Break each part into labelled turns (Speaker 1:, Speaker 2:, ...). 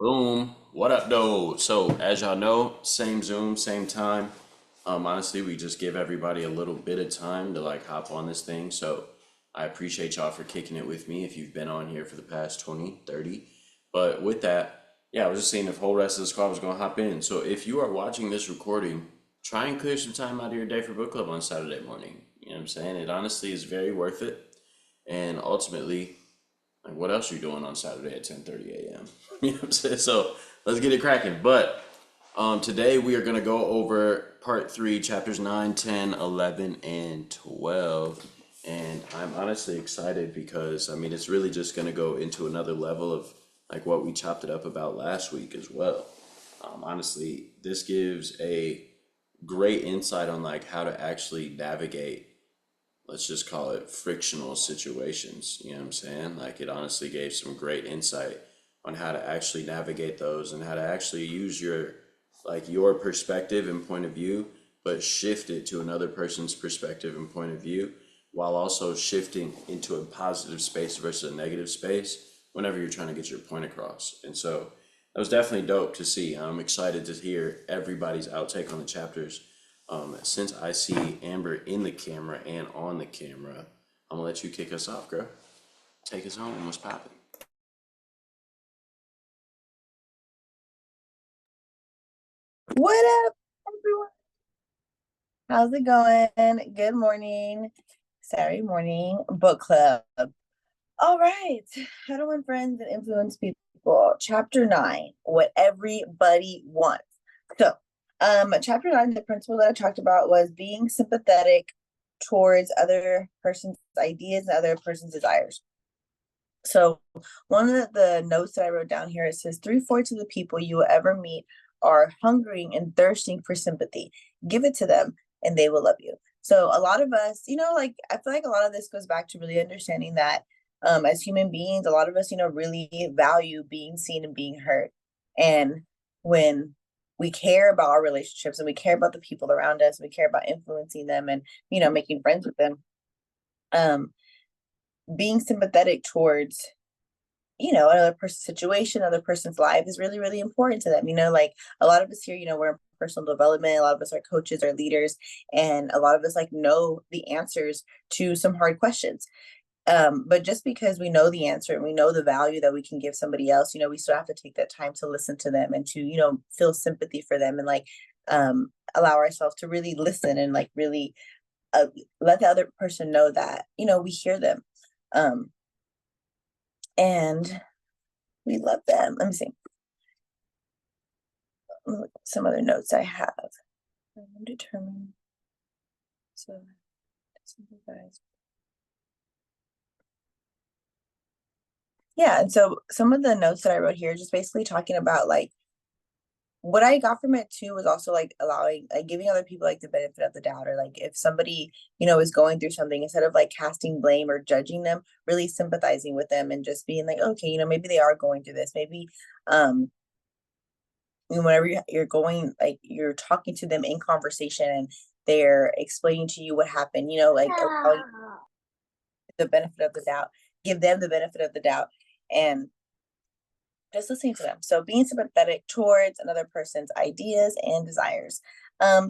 Speaker 1: Boom. What up, though? So, as y'all know, same Zoom, same time. Honestly, we just give everybody a little bit of time to like hop on this thing. So, I appreciate y'all for kicking it with me if you've been on here for the past 20, 30. But with that, yeah, I was just seeing if the whole rest of the squad was going to hop in. So, if you are watching this recording, try and clear some time out of your day for book club on Saturday morning. You know what I'm saying? It honestly is very worth it. And ultimately, like, what else are you doing on Saturday at 10:30 a.m.? You know what I'm saying? So let's get it cracking. But today we are going to go over part three, chapters 9, 10, 11, and 12. And I'm honestly excited because, I mean, it's really just going to go into another level of like what we chopped it up about last week as well. Honestly, this gives a great insight on like how to actually navigate, let's just call it frictional situations. You know what I'm saying? Like it honestly gave some great insight on how to actually navigate those and how to actually use your perspective and point of view, but shift it to another person's perspective and point of view while also shifting into a positive space versus a negative space whenever you're trying to get your point across. And so that was definitely dope to see. I'm excited to hear everybody's outtake on the chapters. Since I see Amber in the camera and on the camera, I'm gonna let you kick us off, girl. Take us home. What's poppin'?
Speaker 2: What up, everyone? How's it going? Good morning. Saturday morning book club. All right. How to win friends and influence people. Chapter 9, what everybody wants. So, chapter 9, the principle that I talked about was being sympathetic towards other person's ideas and other person's desires. So one of the notes that I wrote down here, it says 3/4 of the people you will ever meet are hungering and thirsting for sympathy. Give it to them and they will love you. So a lot of us, like I feel like a lot of this goes back to really understanding that as human beings, a lot of us, really value being seen and being heard. And when we care about our relationships and we care about the people around us, we care about influencing them and, making friends with them, um, being sympathetic towards another person's situation, another person's life is really, really important to them. Like a lot of us here, we're in personal development, a lot of us are coaches or leaders, and a lot of us like know the answers to some hard questions. But just because we know the answer and we know the value that we can give somebody else, we still have to take that time to listen to them and to, feel sympathy for them and like allow ourselves to really listen and like really uh, let the other person know that, we hear them. Um, and we love them. Let me see some other notes I have. Determine so sympathize. Yeah, and so some of the notes that I wrote here just basically talking about like what I got from it too was also like allowing like giving other people like the benefit of the doubt, or like if somebody, is going through something, instead of like casting blame or judging them, really sympathizing with them and just being like, okay, maybe they are going through this. Maybe um whenever you're going, like you're talking to them in conversation and they're explaining to you what happened, like allowing the benefit of the doubt, give them the benefit of the doubt, and just listening to them. So being sympathetic towards another person's ideas and desires.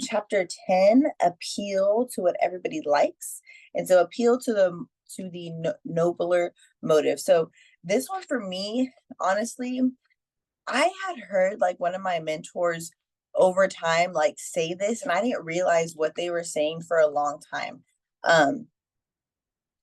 Speaker 2: Chapter 10, appeal to what everybody likes. And so appeal to the nobler motive. So this one for me, honestly, I had heard like one of my mentors over time like say this, and I didn't realize what they were saying for a long time. Um,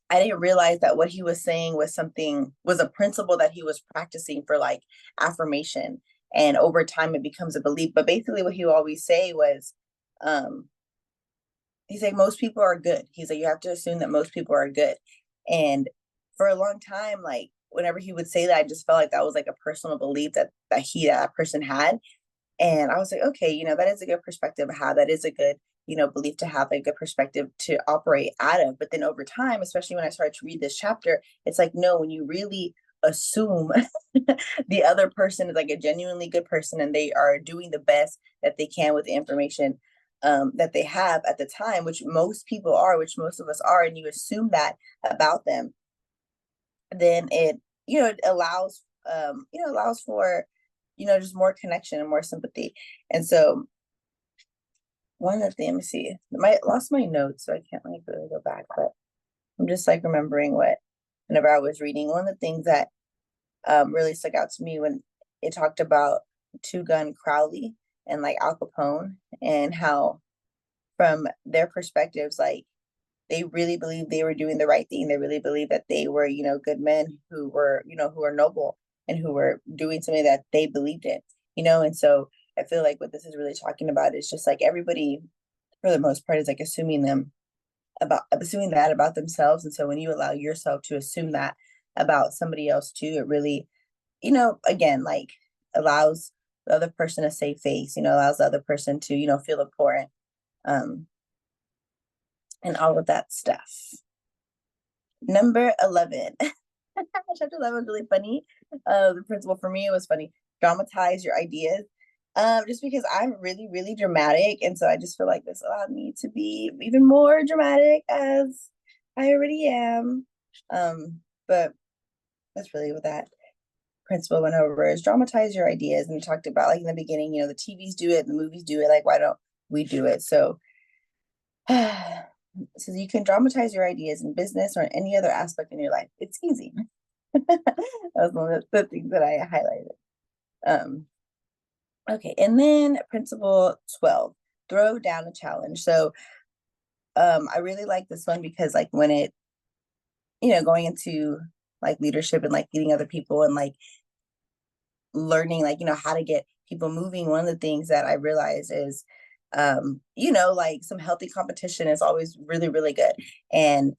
Speaker 2: I didn't realize that what he was saying was a principle that he was practicing for like affirmation. And over time it becomes a belief. But basically what he would always say was, um, he's like, most people are good. He's like, you have to assume that most people are good. And for a long time, like whenever he would say that, I just felt like that was like a personal belief that person had. And I was like, okay, that is a good perspective to have. That is a good, belief to have, a good perspective to operate out of. But then over time, especially when I started to read this chapter, it's like, no, when you really assume the other person is like a genuinely good person and they are doing the best that they can with the information that they have at the time, which most people are, which most of us are, and you assume that about them, then it allows allows for just more connection and more sympathy. And so one of the things, let me see, lost my notes, so I can't like really go back, but I'm just like remembering what whenever I was reading. One of the things that really stuck out to me when it talked about Two Gun Crowley and like Al Capone, and how from their perspectives, like they really believed they were doing the right thing. They really believed that they were, good men who were, who were noble and who were doing something that they believed in, and so I feel like what this is really talking about is just like everybody, for the most part, is like assuming that about themselves. And so when you allow yourself to assume that about somebody else too, it really, again, like allows the other person a safe face, allows the other person to, feel important, and all of that stuff. Number 11. Chapter 11 was really funny. The principle for me was funny. Dramatize your ideas. Just because I'm really, really dramatic. And so I just feel like this allowed me to be even more dramatic as I already am. But that's really what that principle went over, is dramatize your ideas. And we talked about, like in the beginning, the TVs do it, the movies do it, like why don't we do it? So so you can dramatize your ideas in business or in any other aspect in your life. It's easy. That was one of the things that I highlighted. Okay, and then principle 12, throw down a challenge. So I really like this one because like when it, going into like leadership and like leading other people and like learning like, how to get people moving, one of the things that I realize is like some healthy competition is always really, really good. And,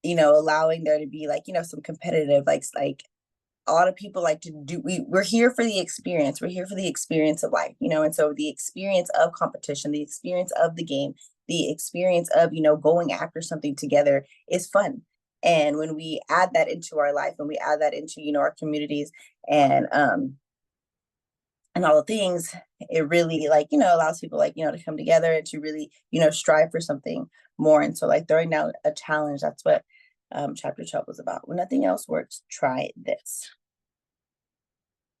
Speaker 2: allowing there to be like, some competitive, like a lot of people like to do, we're here for the experience. We're here for the experience of life, and so the experience of competition, the experience of the game, the experience of, going after something together is fun. And when we add that into our life, and we add that into, our communities and all the things, it really like, allows people like, to come together and to really, strive for something more. And so like throwing down a challenge, that's what chapter 12 was about. When nothing else works, try this.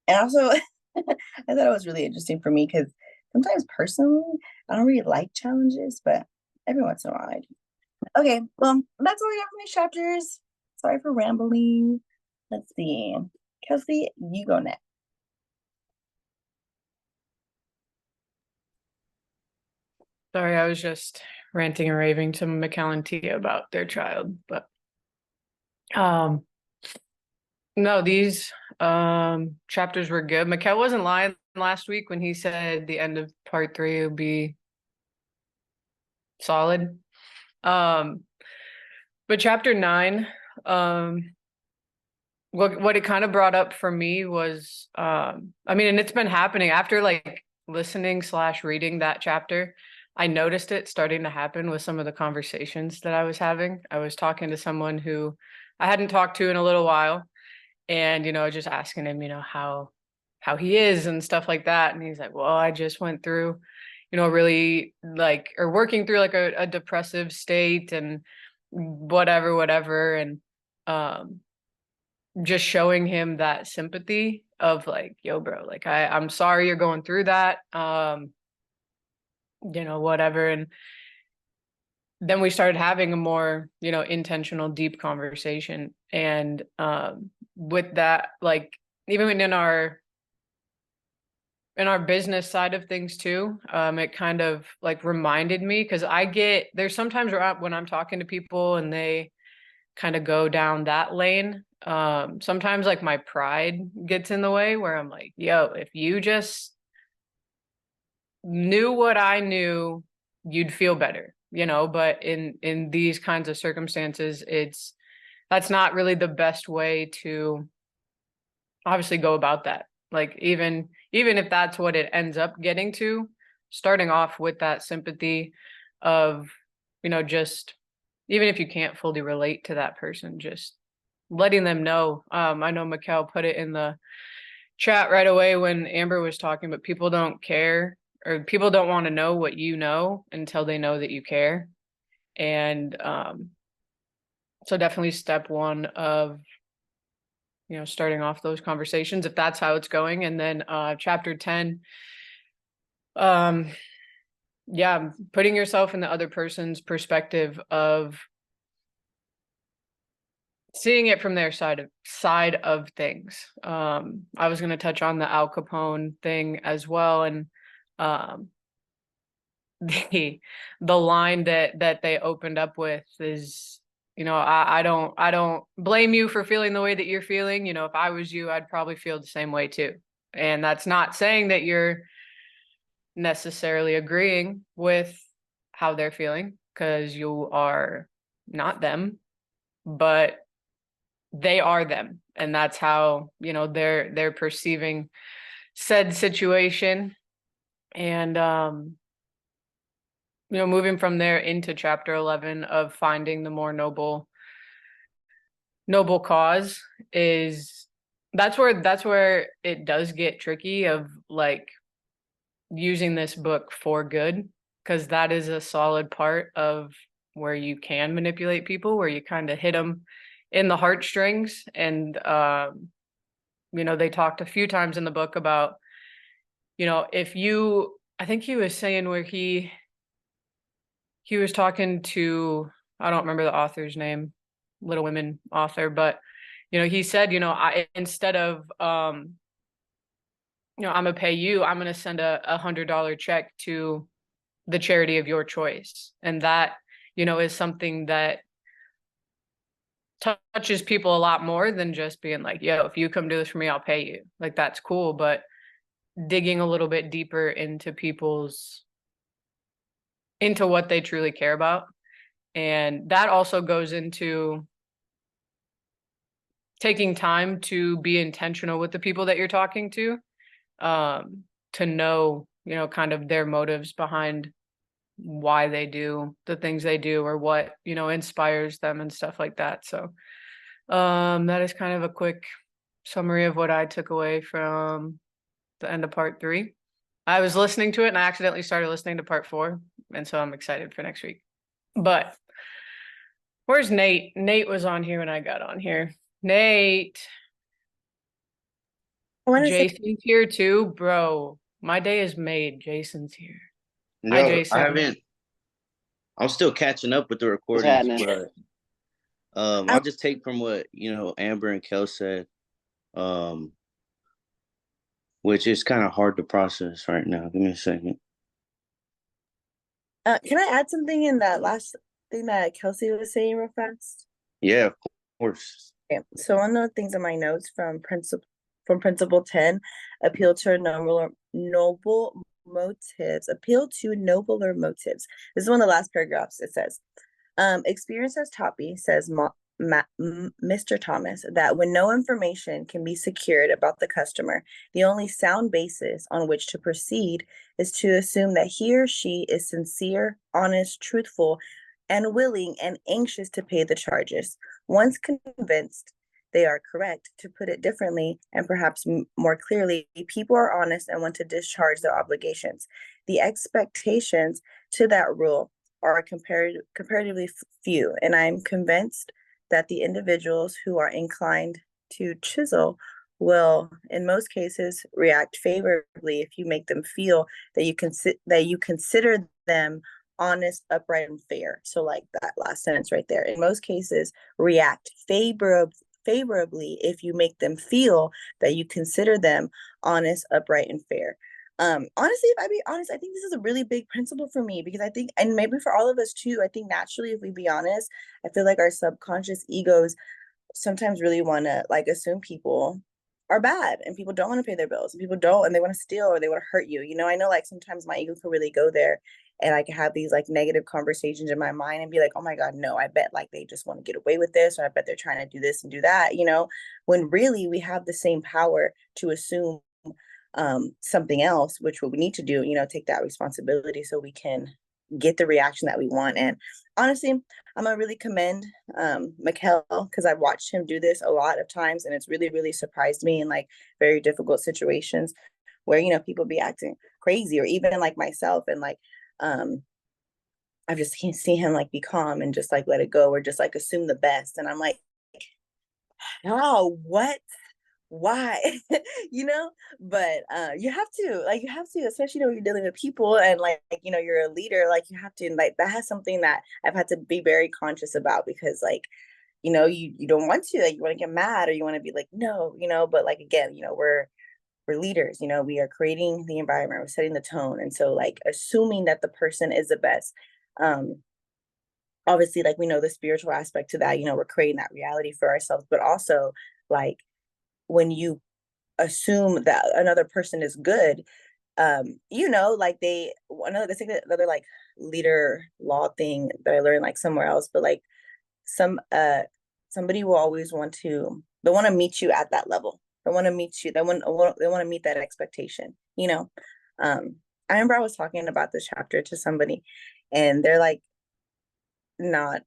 Speaker 2: And also, I thought it was really interesting for me because sometimes personally, I don't really like challenges, but every once in a while I do. Okay, well, that's all I got for my chapters. Sorry for rambling. Let's see. Kelsey, you go next.
Speaker 3: Sorry, I was just ranting and raving to Mikkel and Tia about their child, but no, these chapters were good. Mikkel wasn't lying last week when he said the end of part 3 would be solid. But chapter 9, what it kind of brought up for me was I mean, and it's been happening after like listening / reading that chapter. I noticed it starting to happen with some of the conversations that I was having. I was talking to someone who I hadn't talked to in a little while, and just asking him, how he is and stuff like that. And he's like, well, I just went through, really like, or working through like a depressive state and whatever. And just showing him that sympathy of like, yo, bro, like I'm sorry you're going through that. Whatever. And then we started having a more, intentional, deep conversation. And with that, like even in our business side of things too, it kind of like reminded me, because there's sometimes when I'm talking to people and they kind of go down that lane, sometimes like my pride gets in the way, where I'm like, yo, if you just knew what I knew, you'd feel better, but in these kinds of circumstances, that's not really the best way to obviously go about that. Like even if that's what it ends up getting to, starting off with that sympathy of, just even if you can't fully relate to that person, just letting them know. I know Mikkel put it in the chat right away when Amber was talking, but people don't care, or people don't want to know what you know until they know that you care. And so definitely step one of starting off those conversations if that's how it's going. And then chapter 10, yeah, putting yourself in the other person's perspective of seeing it from their side of things. I was going to touch on the Al Capone thing as well, and the line that they opened up with is, I don't blame you for feeling the way that you're feeling. If I was you, I'd probably feel the same way too. And that's not saying that you're necessarily agreeing with how they're feeling, because you are not them, but they are them, and that's how they're perceiving said situation. And moving from there into chapter 11 of finding the more noble cause, is that's where it does get tricky, of like using this book for good, because that is a solid part of where you can manipulate people, where you kind of hit them in the heartstrings. And they talked a few times in the book about, if you, I think he was saying where he was talking to, I don't remember the author's name, Little Women author, but he said, I, instead of I'm gonna pay you, I'm gonna send a $100 check to the charity of your choice. And that is something that touches people a lot more than just being like, yo, if you come do this for me, I'll pay you. Like, that's cool, but digging a little bit deeper into what they truly care about. And that also goes into taking time to be intentional with the people that you're talking to know, kind of their motives behind why they do the things they do, or what, inspires them and stuff like that. So that is kind of a quick summary of what I took away from the end of part 3. I was listening to it and I accidentally started listening to part 4. And so I'm excited for next week. But where's Nate? Nate was on here when I got on here. Nate. Jason's here too, bro. My day is made. Jason's here. Hi,
Speaker 4: No,
Speaker 3: Jason.
Speaker 4: I haven't. I'm still catching up with the recordings, but I'll just take from what Amber and Kel said, which is kind of hard to process right now. Give me a second.
Speaker 2: Can I add something in that last thing that Kelsey was saying real fast?
Speaker 4: Yeah, of course.
Speaker 2: Okay. So one of the things in my notes from Principle 10, appeal to noble motives. Appeal to nobler motives. This is one of the last paragraphs. It says, experience has taught me, says Mr. Thomas, that when no information can be secured about the customer, the only sound basis on which to proceed is to assume that he or she is sincere, honest, truthful, and willing and anxious to pay the charges. Once convinced they are correct, to put it differently and perhaps more clearly, people are honest and want to discharge their obligations. The expectations to that rule are comparatively few, and I'm convinced that the individuals who are inclined to chisel will, in most cases, react favorably if you make them feel that you consider them honest, upright, and fair. So like that last sentence right there. In most cases, react favorably if you make them feel that you consider them honest, upright, and fair. Honestly, if I be honest, I think this is a really big principle for me, because I think, and maybe for all of us too, I think naturally, if we be honest, I feel like our subconscious egos sometimes really want to like assume people are bad and people don't want to pay their bills and people don't, and they want to steal or they want to hurt you. I know like sometimes my ego can really go there, and I can have these like negative conversations in my mind and be like, oh my God, no, I bet like they just want to get away with this, or I bet they're trying to do this and do that, when really we have the same power to assume something else, which what we need to do, take that responsibility so we can get the reaction that we want. And honestly, I'm gonna really commend Mikkel, because I've watched him do this a lot of times, and it's really, really surprised me in like very difficult situations where people be acting crazy, or even like myself, and like I've just can't see him like be calm and just like let it go, or just like assume the best. And I'm like, how, what, why, you know? But you have to, especially when you're dealing with people and you're a leader, like you have to, like that has something that I've had to be very conscious about because like, you don't want to, like you want to get mad or you want to be like, no, but like again, we're leaders, we are creating the environment, we're setting the tone. And so like assuming that the person is the best, obviously like we know the spiritual aspect to that, we're creating that reality for ourselves, but also like when you assume that another person is good, like another like leader law thing that I learned like somewhere else, but like somebody will always they want to meet you at that level. They want to meet you. They want to meet that expectation, I remember I was talking about this chapter to somebody and they're like not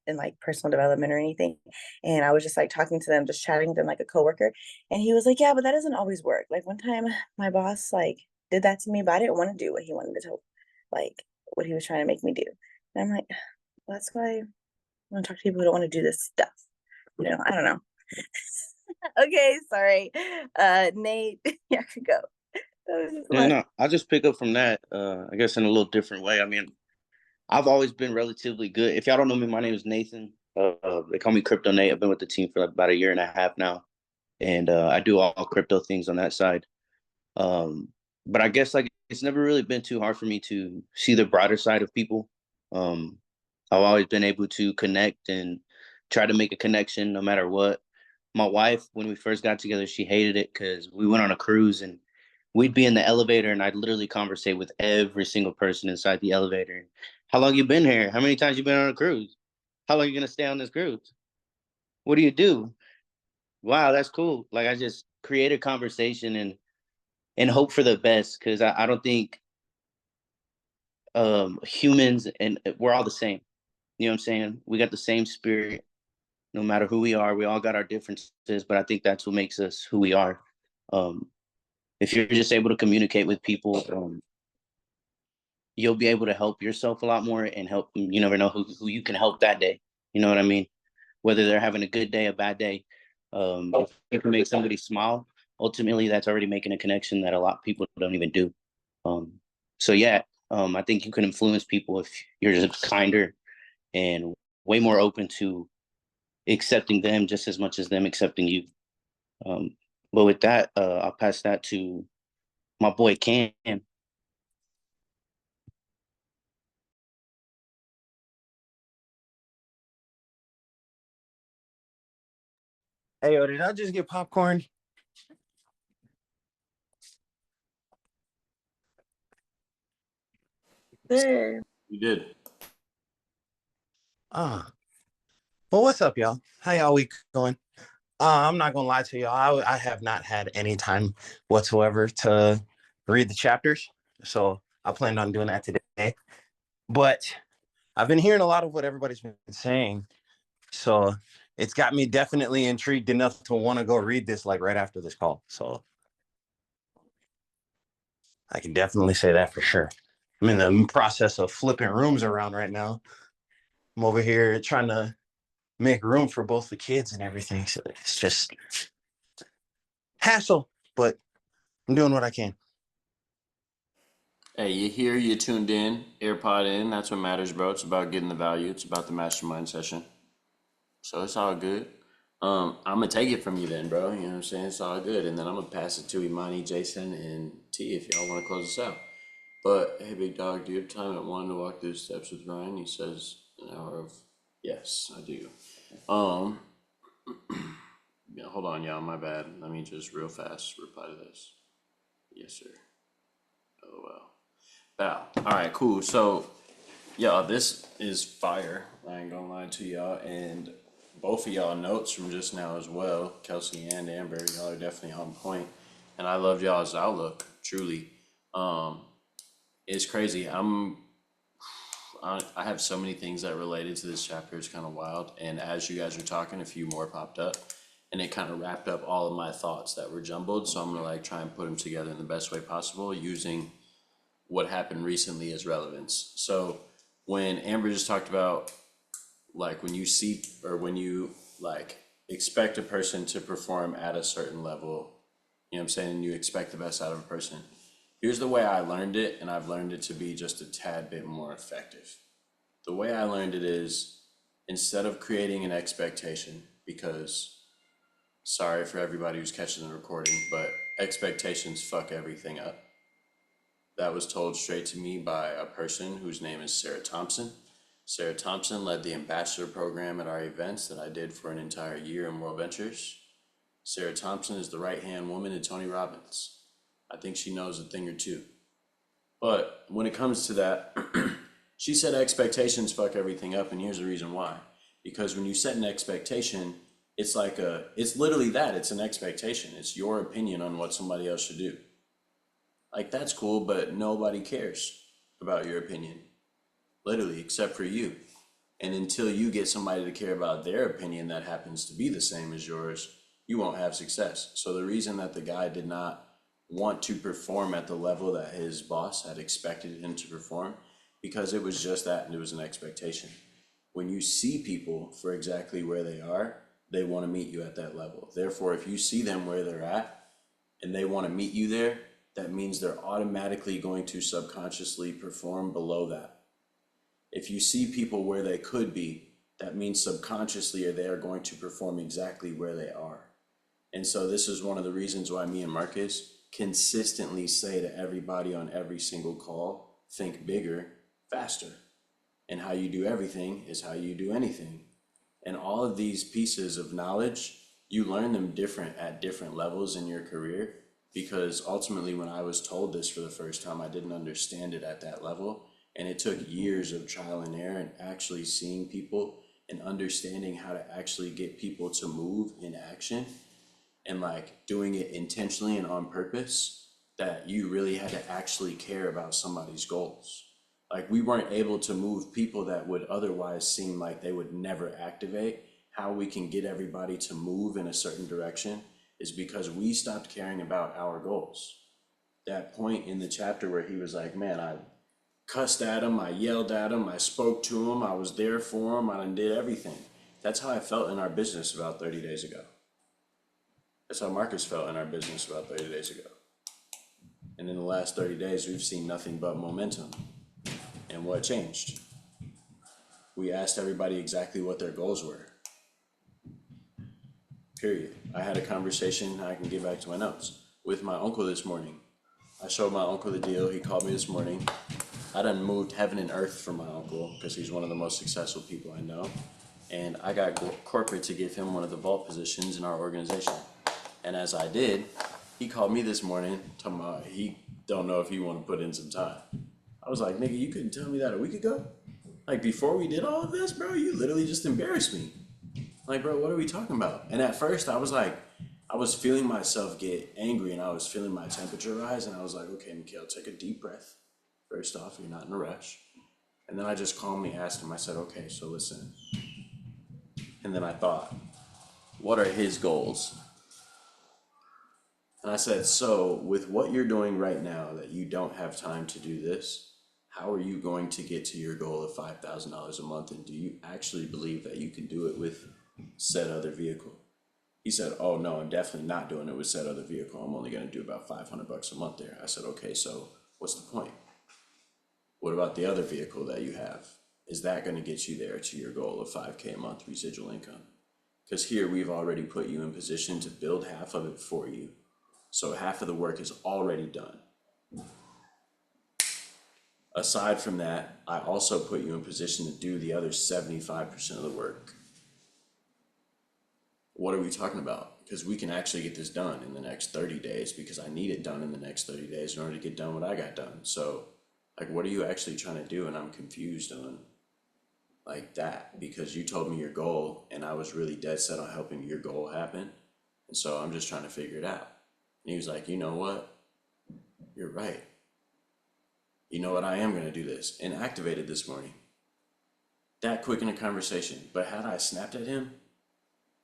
Speaker 2: in like personal development or anything. And I was just like talking to them, just chatting with them like a coworker. And he was like, yeah, but that doesn't always work. Like one time my boss like did that to me, but I didn't want to do what he wanted to do, like what he was trying to make me do. And I'm like, well, that's why I want to talk to people who don't want to do this stuff. I don't know. Okay, sorry. Nate, yeah, I could go.
Speaker 4: Yeah, no, I'll just pick up from that, I guess in a little different way. I mean, I've always been relatively good. If y'all don't know me, my name is Nathan. They call me Crypto Nate. I've been with the team for like about 1.5 years now. And I do all crypto things on that side. But I guess like it's never really been too hard for me to see the brighter side of people. Um, I've always been able to connect and try to make a connection no matter what. My wife, when we first got together, she hated it because we went on a cruise and we'd be in the elevator and I'd literally conversate with every single person inside the elevator. How long you been here? How many times you been on a cruise? How long you gonna stay on this cruise? What do you do? Wow, that's cool. Like I just create a conversation and hope for the best because I don't think humans and we're all the same. You know what I'm saying? We got the same spirit no matter who we are. We all got our differences, but I think that's what makes us who we are. Um, if you're just able to communicate with people, you'll be able to help yourself a lot more and help. You never know who you can help that day. You know what I mean? Whether they're having a good day, a bad day, if you can make somebody smile, ultimately that's already making a connection that a lot of people don't even do. Um, so yeah, I think you can influence people if you're just kinder and way more open to accepting them just as much as them accepting you. Um, but with that, I'll pass that to my boy Cam.
Speaker 5: Hey, yo, did I just get popcorn?
Speaker 2: There.
Speaker 1: You did.
Speaker 5: Ah, well, what's up, y'all? How y'all week going? I'm not gonna lie to y'all. I have not had any time whatsoever to read the chapters, so I planned on doing that today. But I've been hearing a lot of what everybody's been saying, so it's got me definitely intrigued enough to want to go read this like right after this call. So I can definitely say that for sure. I'm in the process of flipping rooms around right now. I'm over here trying to make room for both the kids and everything. So it's just hassle, but I'm doing what I can.
Speaker 1: Hey, you here, you tuned in, AirPod in, that's what matters, bro. It's about getting the value, it's about the mastermind session. So it's all good. I'm gonna take it from you then, bro. You know what I'm saying? It's all good. And then I'm gonna pass it to Imani, Jason, and T if y'all wanna close us out. But hey, big dog, do you have time at 1 to walk through the steps with Ryan? He says an hour of yes, I do. Um, yeah, hold on, y'all. My bad. Let me just real fast reply to this. Yes, sir. Oh well. Wow. All right, cool. So, y'all, this is fire. I ain't gonna lie to y'all, and both of y'all notes from just now as well, Kelsey and Amber. Y'all are definitely on point, and I love y'all's outlook. Truly, um, it's crazy. I have so many things that related to this chapter. It's kind of wild. And as you guys were talking, a few more popped up, and it kind of wrapped up all of my thoughts that were jumbled. So I'm gonna like try and put them together in the best way possible using what happened recently as relevance. So when Amber just talked about like when you see or when you like expect a person to perform at a certain level, you know what I'm saying? You expect the best out of a person. Here's the way I learned it, and I've learned it to be just a tad bit more effective. The way I learned it is, instead of creating an expectation, because sorry for everybody who's catching the recording, but expectations fuck everything up. That was told straight to me by a person whose name is Sarah Thompson. Sarah Thompson led the ambassador program at our events that I did for an entire year in World Ventures. Sarah Thompson is the right-hand woman to Tony Robbins. I think she knows a thing or two. But when it comes to that, she said expectations fuck everything up, and here's the reason why. Because when you set an expectation, it's literally that, it's an expectation. It's your opinion on what somebody else should do. Like, that's cool, but nobody cares about your opinion. Literally, except for you. And until you get somebody to care about their opinion that happens to be the same as yours, you won't have success. So the reason that the guy did not want to perform at the level that his boss had expected him to perform, because it was just that, and it was an expectation. When you see people for exactly where they are, they want to meet you at that level. Therefore, if you see them where they're at and they want to meet you there, that means they're automatically going to subconsciously perform below that. If you see people where they could be, that means subconsciously they are going to perform exactly where they are. And so this is one of the reasons why me and Marcus consistently say to everybody on every single call, think bigger, faster. And how you do everything is how you do anything. And all of these pieces of knowledge, you learn them different at different levels in your career, because ultimately when I was told this for the first time, I didn't understand it at that level. And it took years of trial and error and actually seeing people and understanding how to actually get people to move in action and like doing it intentionally and on purpose, that you really had to actually care about somebody's goals. Like, we weren't able to move people that would otherwise seem like they would never activate. How we can get everybody to move in a certain direction is because we stopped caring about our goals. That point in the chapter where he was like, man, I cussed at him, I yelled at him, I spoke to him, I was there for him, I did everything. That's how I felt in our business about 30 days ago. That's how Marcus felt in our business about 30 days ago. And in the last 30 days, we've seen nothing but momentum. And what changed? We asked everybody exactly what their goals were. Period. I had a conversation, I can get back to my notes, with my uncle this morning. I showed my uncle the deal. He called me this morning. I done moved heaven and earth for my uncle because he's one of the most successful people I know. And I got corporate to give him one of the vault positions in our organization. And as I did, he called me this morning talking about he don't know if he want to put in some time. I was like, nigga, you couldn't tell me that a week ago? Like, before we did all of this, bro, you literally just embarrassed me. Like, bro, what are we talking about? And at first I was like, I was feeling myself get angry and I was feeling my temperature rise. And I was like, okay, Mikhail, take a deep breath. First off, you're not in a rush. And then I just calmly asked him, I said, okay, so listen. And then I thought, what are his goals? And I said, so with what you're doing right now that you don't have time to do this, how are you going to get to your goal of $5,000 a month? And do you actually believe that you can do it with said other vehicle? He said, oh no, I'm definitely not doing it with said other vehicle. I'm only gonna do about $500 a month there. I said, okay, so what's the point? What about the other vehicle that you have? Is that gonna get you there to your goal of 5K a month residual income? Because here we've already put you in position to build half of it for you. So half of the work is already done. Aside from that, I also put you in position to do the other 75% of the work. What are we talking about? Because we can actually get this done in the next 30 days because I need it done in the next 30 days in order to get done what I got done. So, like, what are you actually trying to do? And I'm confused on like that because you told me your goal and I was really dead set on helping your goal happen. And so I'm just trying to figure it out. And he was like, you know what? You're right. You know what? I am going to do this, and activated this morning. That quick in a conversation. But had I snapped at him,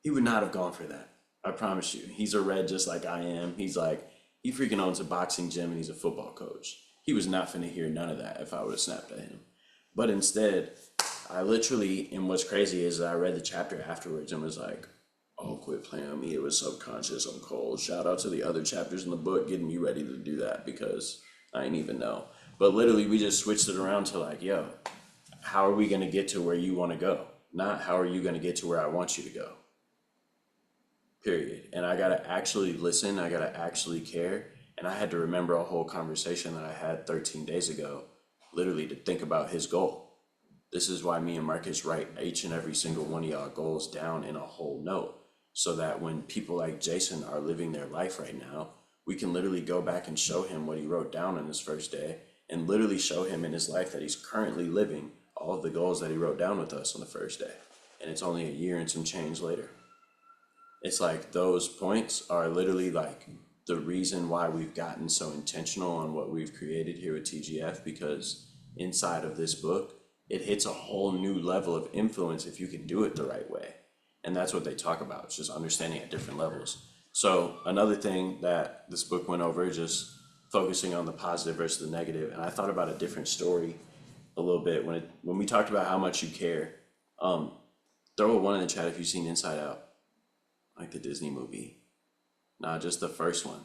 Speaker 1: he would not have gone for that. I promise you. He's a red just like I am. He's like, he freaking owns a boxing gym and he's a football coach. He was not finna hear none of that if I would have snapped at him. But instead, I literally, and what's crazy is I read the chapter afterwards and was like, Oh, quit playing on me. It was subconscious on Cole. Shout out to the other chapters in the book getting me ready to do that because I didn't even know. But literally, we just switched it around to like, yo, how are we going to get to where you want to go? Not how are you going to get to where I want you to go. Period. And I got to actually listen. I got to actually care. And I had to remember a whole conversation that I had 13 days ago, literally to think about his goal. This is why me and Marcus write each and every single one of y'all goals down in a whole note, so that when people like Jason are living their life right now, we can literally go back and show him what he wrote down on his first day and literally show him in his life that he's currently living all of the goals that he wrote down with us on the first day. And it's only a year and some change later. It's like those points are literally like the reason why we've gotten so intentional on what we've created here at TGF, because inside of this book, it hits a whole new level of influence if you can do it the right way. And that's what they talk about. It's just understanding at different levels. So another thing that this book went over, just focusing on the positive versus the negative. And I thought about a different story a little bit when we talked about how much you care. Throw a one in the chat if you've seen Inside Out, like the Disney movie. Nah, just the first one.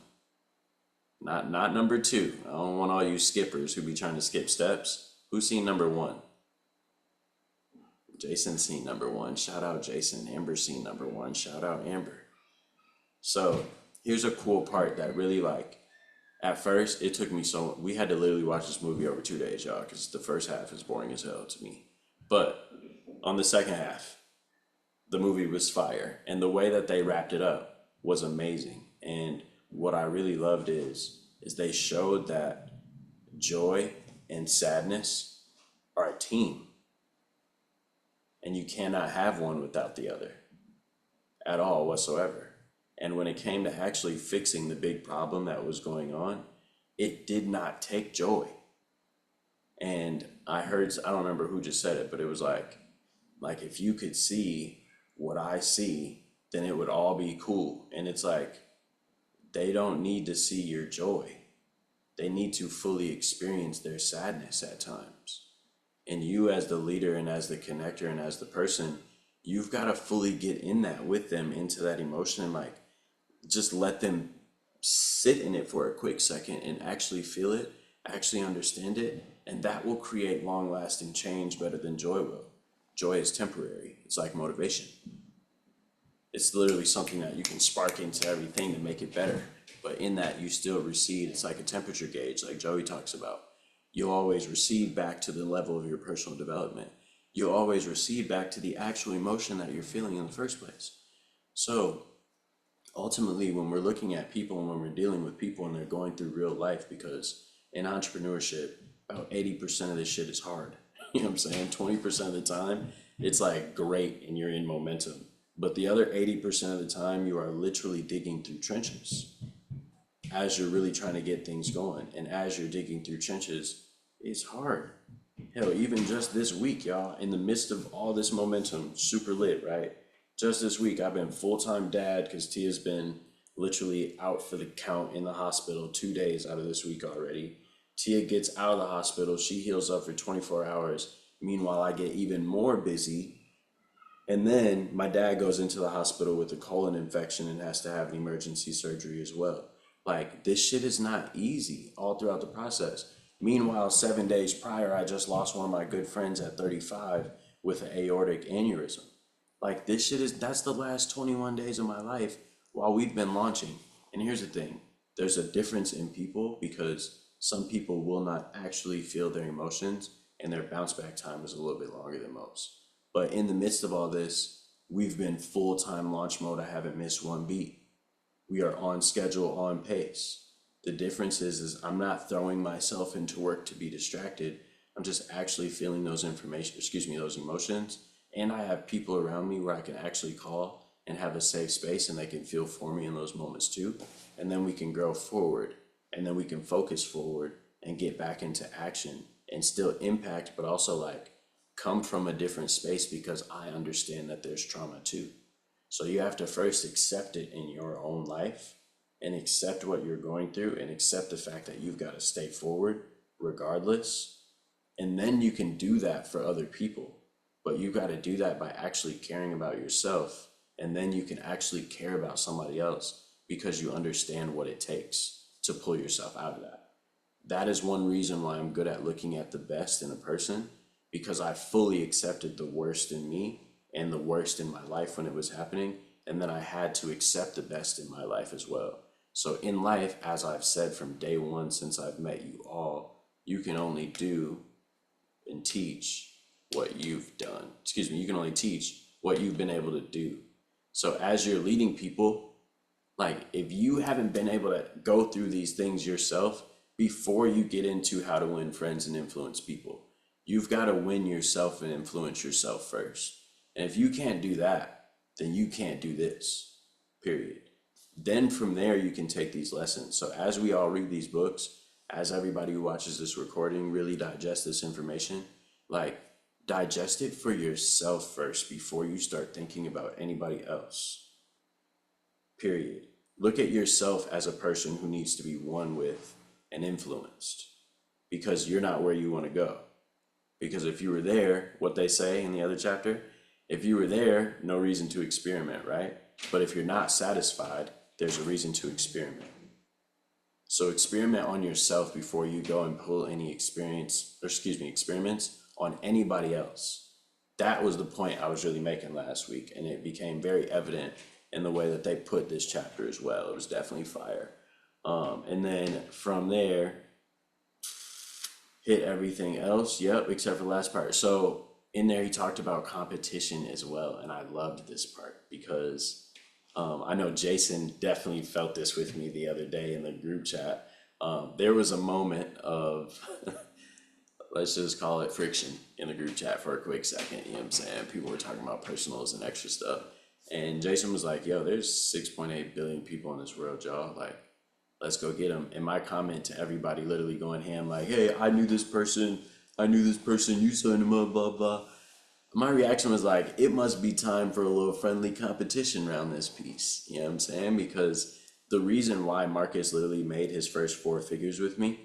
Speaker 1: Not number 2. I don't want all you skippers who be trying to skip steps. Who's seen number 1? Jason seen number 1. Shout out Jason. Amber seen number 1. Shout out Amber. So here's a cool part that really, like, at first it took me we had to literally watch this movie over 2 days, y'all, because the first half is boring as hell to me. But on the second half, the movie was fire. And the way that they wrapped it up was amazing. And what I really loved is they showed that joy and sadness are a team. And you cannot have one without the other at all whatsoever. And when it came to actually fixing the big problem that was going on, it did not take joy. And I don't remember who just said it, but it was like if you could see what I see, then it would all be cool. And it's like, they don't need to see your joy. They need to fully experience their sadness at times. And you as the leader and as the connector and as the person, you've got to fully get in that with them, into that emotion, and like just let them sit in it for a quick second and actually feel it, actually understand it. And that will create long lasting change better than joy will. Joy is temporary. It's like motivation. It's literally something that you can spark into everything to make it better. But in that, you still recede. It's like a temperature gauge, like Joey talks about. You'll always recede back to the level of your personal development. You'll always recede back to the actual emotion that you're feeling in the first place. So ultimately, when we're looking at people and when we're dealing with people and they're going through real life, because in entrepreneurship, about 80% of this shit is hard. You know what I'm saying? 20% of the time, it's like great and you're in momentum. But the other 80% of the time, you are literally digging through trenches as you're really trying to get things going. And as you're digging through trenches, it's hard. Hell, even just this week, y'all, in the midst of all this momentum, super lit, right? Just this week, I've been full-time dad because Tia's been literally out for the count in the hospital 2 days out of this week already. Tia gets out of the hospital, she heals up for 24 hours. Meanwhile, I get even more busy. And then my dad goes into the hospital with a colon infection and has to have an emergency surgery as well. Like, this shit is not easy all throughout the process. Meanwhile, 7 days prior, I just lost one of my good friends at 35 with an aortic aneurysm. Like, that's the last 21 days of my life while we've been launching. And here's the thing, there's a difference in people because some people will not actually feel their emotions and their bounce back time is a little bit longer than most. But in the midst of all this, we've been full-time launch mode. I haven't missed one beat. We are on schedule, on pace. The difference is I'm not throwing myself into work to be distracted. I'm just actually feeling those emotions. And I have people around me where I can actually call and have a safe space and they can feel for me in those moments too. And then we can grow forward and then we can focus forward and get back into action and still impact, but also like come from a different space because I understand that there's trauma too. So you have to first accept it in your own life and accept what you're going through and accept the fact that you've got to stay forward regardless. And then you can do that for other people, but you got to do that by actually caring about yourself And then you can actually care about somebody else because you understand what it takes to pull yourself out of that. That is one reason why I'm good at looking at the best in a person, because I fully accepted the worst in me and the worst in my life when it was happening. And then I had to accept the best in my life as well. So in life, as I've said from day one since I've met you all, you can only do and teach what you've done. Excuse me, you can only teach what you've been able to do. So as you're leading people, like if you haven't been able to go through these things yourself before you get into how to win friends and influence people, you've got to win yourself and influence yourself first. And if you can't do that, then you can't do this, period. Then from there, you can take these lessons. So as we all read these books, as everybody who watches this recording really digest this information, like digest it for yourself first before you start thinking about anybody else, period. Look at yourself as a person who needs to be won with and influenced, because you're not where you want to go. Because if you were there, what they say in the other chapter, if you were there, no reason to experiment, right? But if you're not satisfied, there's a reason to experiment. So experiment on yourself before you go and pull any experiments on anybody else. That was the point I was really making last week, and it became very evident in the way that they put this chapter as well. It was definitely fire. And then from there, hit everything else. Yep, except for the last part. So in there, he talked about competition as well, and I loved this part because I know Jason definitely felt this with me the other day in the group chat. There was a moment of, let's just call it friction in the group chat for a quick second. You know what I'm saying? People were talking about personals and extra stuff. And Jason was like, yo, there's 6.8 billion people in this world, y'all. Like, let's go get them. And my comment to everybody literally going ham like, hey, I knew this person, you signed him up, blah, blah. My reaction was like, it must be time for a little friendly competition around this piece. You know what I'm saying? Because the reason why Marcus literally made his first 4 figures with me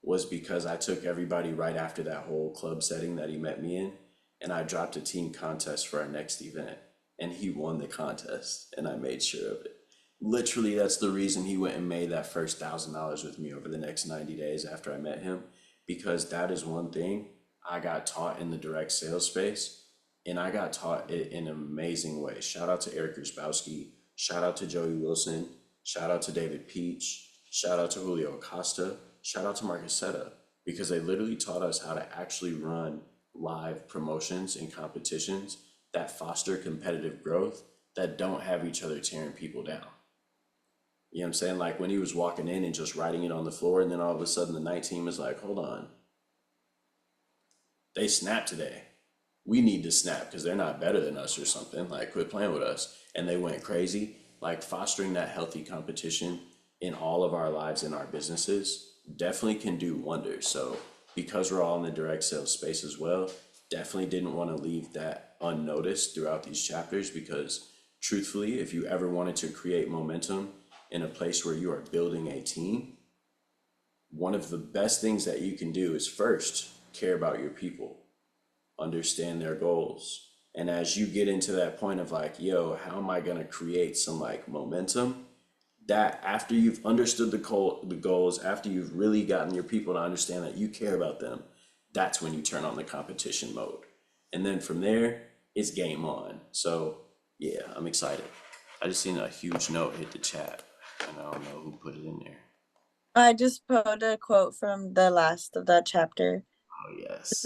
Speaker 1: was because I took everybody right after that whole club setting that he met me in, and I dropped a team contest for our next event, and he won the contest, and I made sure of it. Literally, that's the reason he went and made that first $1,000 with me over the next 90 days after I met him, because that is one thing I got taught in the direct sales space, and I got taught it in an amazing way. Shout out to Eric Grabowski, shout out to Joey Wilson, shout out to David Peach, shout out to Julio Acosta, shout out to Marcus Setta, because they literally taught us how to actually run live promotions and competitions that foster competitive growth, that don't have each other tearing people down. You know what I'm saying? Like when he was walking in and just writing it on the floor, and then all of a sudden the night team is like, hold on, they snapped today. We need to snap because they're not better than us or something. Like, quit playing with us. And they went crazy. Like, fostering that healthy competition in all of our lives and our businesses definitely can do wonders. So because we're all in the direct sales space as well, definitely didn't want to leave that unnoticed throughout these chapters, because truthfully, if you ever wanted to create momentum in a place where you are building a team, one of the best things that you can do is first care about your people, understand their goals. And as you get into that point of like, yo, how am I going to create some like momentum, that after you've understood the goals, after you've really gotten your people to understand that you care about them, that's when you turn on the competition mode. And then from there, it's game on. So yeah, I'm excited. I just seen a huge note hit the chat, and I don't know who put it in there.
Speaker 2: I just put a quote from the last of that chapter.
Speaker 1: Oh yes.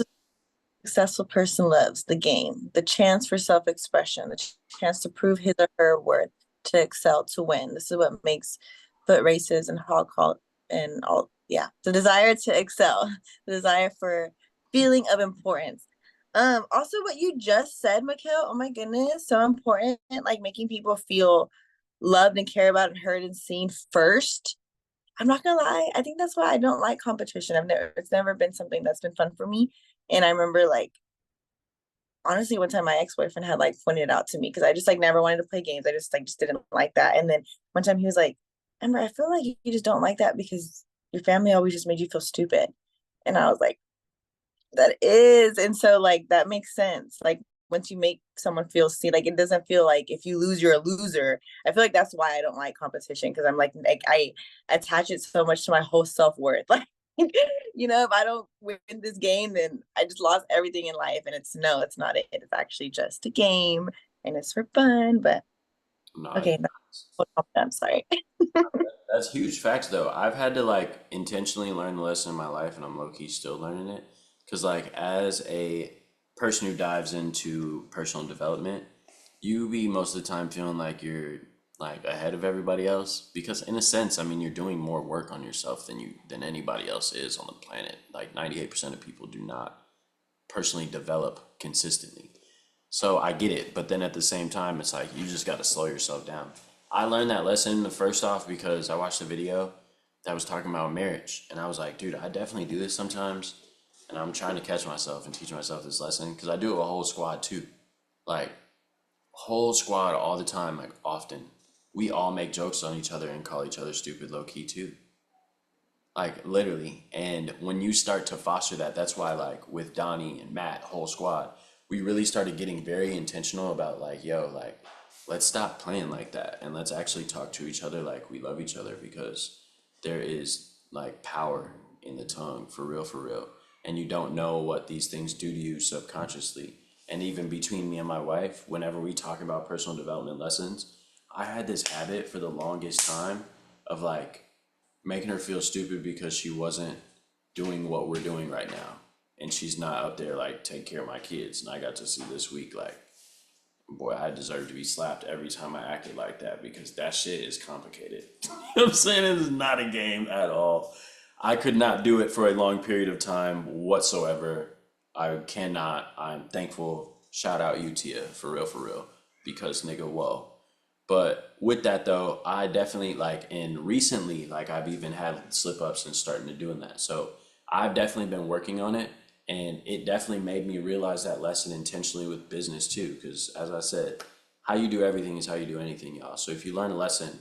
Speaker 2: Successful person loves the game, the chance for self-expression, the chance to prove his or her worth, to excel, to win. This is what makes foot races and hog call and all. Yeah, the desire to excel, the desire for feeling of importance. Also what you just said, Mikhail, oh my goodness, so important. Like making people feel loved and cared about and heard and seen first. I'm not gonna lie, I think that's why I don't like competition. It's never been something that's been fun for me. And I remember like, honestly, one time my ex-boyfriend had like pointed it out to me, because I just like never wanted to play games. I just didn't like that. And then one time he was like, Amber, I feel like you just don't like that because your family always just made you feel stupid. And I was like, that is. And so like that makes sense. Like once you make someone feel seen, like it doesn't feel like if you lose, you're a loser. I feel like that's why I don't like competition, because I'm like I attach it so much to my whole self-worth. Like, if I don't win this game, then I just lost everything in life. And it's not it. It's actually just a game and it's for fun. But okay, I'm sorry.
Speaker 1: That's huge facts though. I've had to like intentionally learn the lesson in my life and I'm low key still learning it. Cause like as a person who dives into personal development, you be most of the time feeling like you're like ahead of everybody else. Because in a sense, I mean you're doing more work on yourself than anybody else is on the planet. Like 98% of people do not personally develop consistently. So I get it, but then at the same time, it's like you just got to slow yourself down. I learned that lesson first off because I watched a video that was talking about marriage, and I was like, dude, I definitely do this sometimes, and I'm trying to catch myself and teach myself this lesson because I do it with a whole squad too, like whole squad all the time, like often. We all make jokes on each other and call each other stupid low key too, like literally. And when you start to foster that, that's why like with Donnie and Matt, whole squad, we really started getting very intentional about like, yo, like let's stop playing like that and let's actually talk to each other like we love each other, because there is like power in the tongue, for real, for real. And you don't know what these things do to you subconsciously. And even between me and my wife, whenever we talk about personal development lessons, I had this habit for the longest time of like making her feel stupid because she wasn't doing what we're doing right now. And she's not up there like take care of my kids. And I got to see this week like, boy, I deserve to be slapped every time I acted like that, because that shit is complicated. You know what I'm saying? It is not a game at all. I could not do it for a long period of time whatsoever. I cannot. I'm thankful. Shout out you, Tia, for real, because nigga, whoa. But with that though, I definitely like, and recently, like I've even had slip ups and starting to doing that. So I've definitely been working on it, and it definitely made me realize that lesson intentionally with business too. Because as I said, how you do everything is how you do anything, y'all. So if you learn a lesson,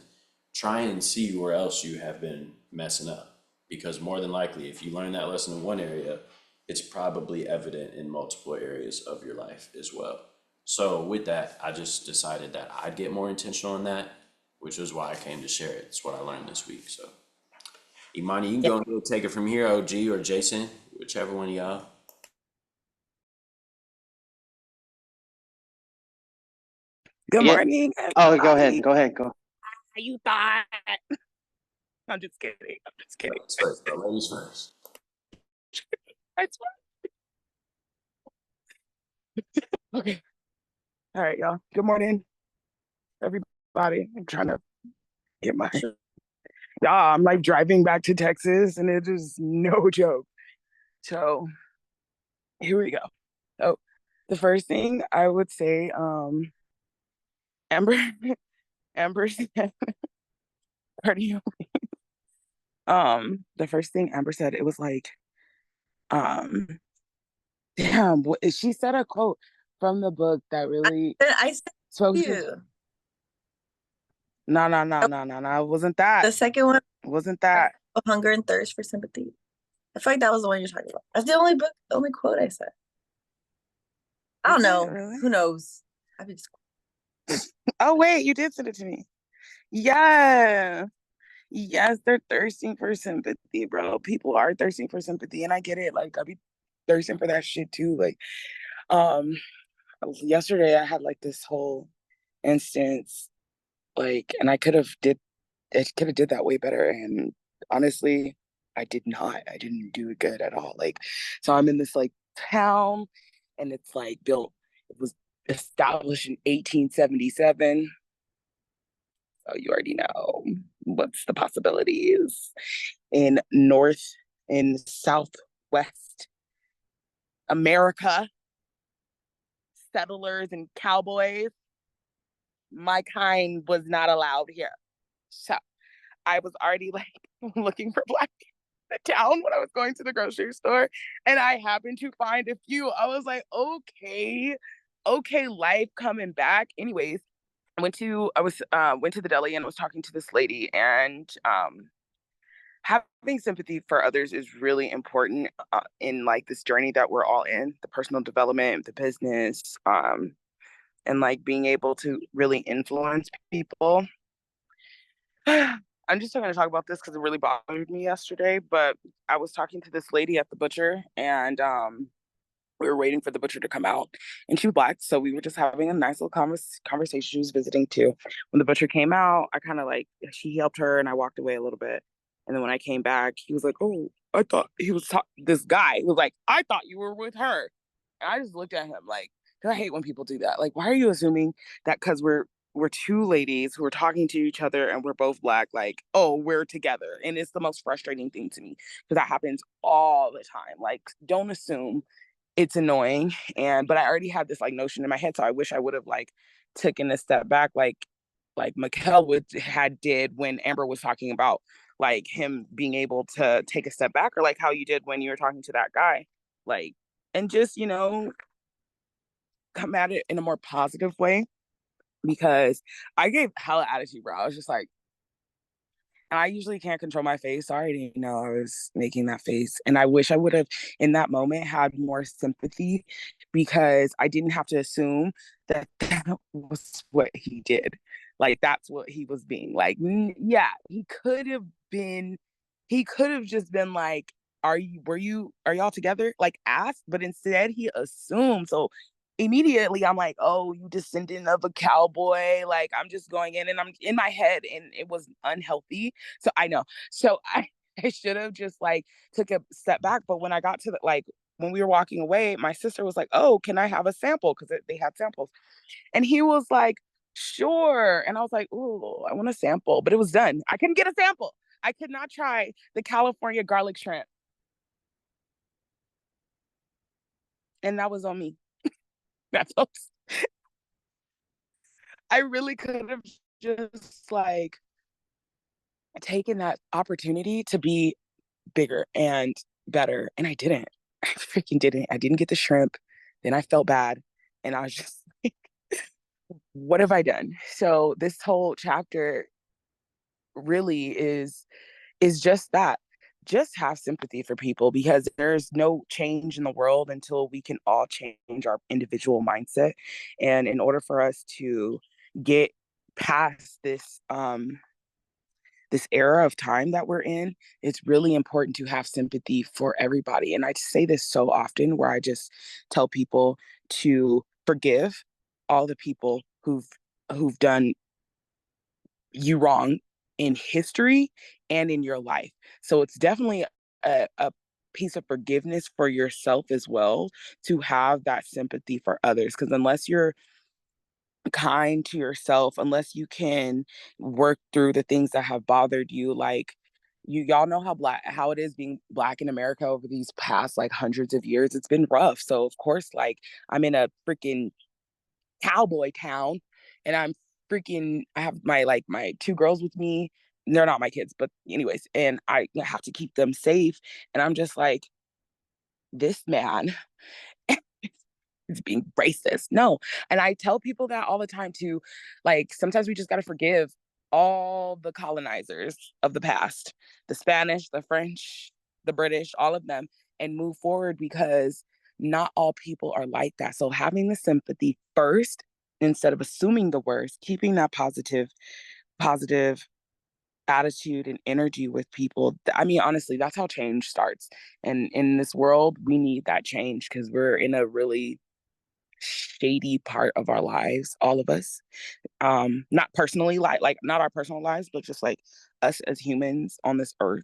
Speaker 1: try and see where else you have been messing up. Because more than likely, if you learn that lesson in one area, it's probably evident in multiple areas of your life as well. So with that, I just decided that I'd get more intentional in that, which is why I came to share it. It's what I learned this week. So Imani, you can go ahead and take it from here, OG or Jason, whichever one of y'all.
Speaker 6: Good
Speaker 4: Yeah.
Speaker 6: morning.
Speaker 4: Oh, go
Speaker 6: everybody.
Speaker 4: ahead. Go.
Speaker 6: How you thought? I'm just kidding.
Speaker 1: Ladies first, bro. Ladies first.
Speaker 6: I swear. Okay. All right, y'all. Good morning, everybody. I'm trying to get my y'all. I'm like driving back to Texas, and it is no joke. So here we go. So the first thing I would say, Amber, Amber said, cardio. The first thing Amber said, it was like, damn, she said a quote from the book that really
Speaker 2: I said
Speaker 6: spoke to
Speaker 2: you.
Speaker 6: No, it wasn't that.
Speaker 2: The second one,
Speaker 6: It wasn't that.
Speaker 2: Hunger and Thirst for Sympathy. I feel like that was the one you're talking about. That's the only quote I said. I don't know.
Speaker 6: Really?
Speaker 2: Who knows? I just
Speaker 6: Oh wait, you did send it to me. Yeah. Yes, they're thirsting for sympathy, bro. People are thirsting for sympathy, and I get it. Like I be thirsting for that shit too. Like, um, yesterday I had like this whole instance, like, and I could have did that way better. And honestly, I did not. I didn't do it good at all. Like, so I'm in this like town, and it's like built. It was established in 1877. So you already know what's the possibilities in Southwest America. Settlers and cowboys. My kind was not allowed here. So I was already like looking for black people in the town when I was going to the grocery store, and I happened to find a few. I was like, okay, life coming back. Anyways, I went to the deli and was talking to this lady, and having sympathy for others is really important in like this journey that we're all in, the personal development, the business, and like being able to really influence people. I'm just going to talk about this because it really bothered me yesterday, but I was talking to this lady at the butcher, and we were waiting for the butcher to come out, and she was Black, so we were just having a nice little conversation. She was visiting too. When the butcher came out, I kind of like, she helped her and I walked away a little bit, and then when I came back, he was like, oh, I thought he was this guy was like, I thought you were with her, and I just looked at him like, 'cause I hate when people do that. Like, why are you assuming that because we're two ladies who are talking to each other and we're both Black, like, oh, we're together? And it's the most frustrating thing to me because that happens all the time. Like, don't assume. It's annoying. And but I already had this like notion in my head, so I wish I would have like taken a step back, like Mikkel had did when Amber was talking about like him being able to take a step back, or like how you did when you were talking to that guy, like, and just come at it in a more positive way, because I gave hella attitude, bro. I was just like, and I usually can't control my face. So I already know I was making that face. And I wish I would have, in that moment, had more sympathy, because I didn't have to assume that that was what he did. Like, that's what he was being like. Yeah, he could have just been like, are y'all together? Like, asked, but instead he assumed. So immediately I'm like, oh, you descendant of a cowboy. Like, I'm just going in and I'm in my head, and it was unhealthy. So I know. So I should have just like took a step back. But when I got to the like when we were walking away, my sister was like, oh, can I have a sample? Because they had samples. And he was like, sure. And I was like, oh, I want a sample. But it was done. I couldn't get a sample. I could not try the California garlic shrimp. And that was on me. That's I really could have just like taken that opportunity to be bigger and better. And I didn't. I freaking didn't. I didn't get the shrimp. Then I felt bad. And I was just like, what have I done? So this whole chapter really is just that. Just have sympathy for people, because there's no change in the world until we can all change our individual mindset. And in order for us to get past this era of time that we're in, it's really important to have sympathy for everybody. And I say this so often, where I just tell people to forgive all the people who've done you wrong in history and in your life. So it's definitely a piece of forgiveness for yourself as well, to have that sympathy for others. Because unless you're kind to yourself, unless you can work through the things that have bothered you, like, y'all know how it is being Black in America over these past like hundreds of years. It's been rough. So of course, like, I'm in a freaking cowboy town, and I have my two girls with me. They're not my kids, but anyways, and I have to keep them safe. And I'm just like, this man is being racist. No. And I tell people that all the time too. Like, sometimes we just got to forgive all the colonizers of the past, the Spanish, the French, the British, all of them, and move forward, because not all people are like that. So having the sympathy first, instead of assuming the worst, keeping that positive attitude and energy with people. I mean, honestly, that's how change starts. And in this world, we need that change, because we're in a really shady part of our lives, all of us. Not personally, like not our personal lives, but just like us as humans on this earth.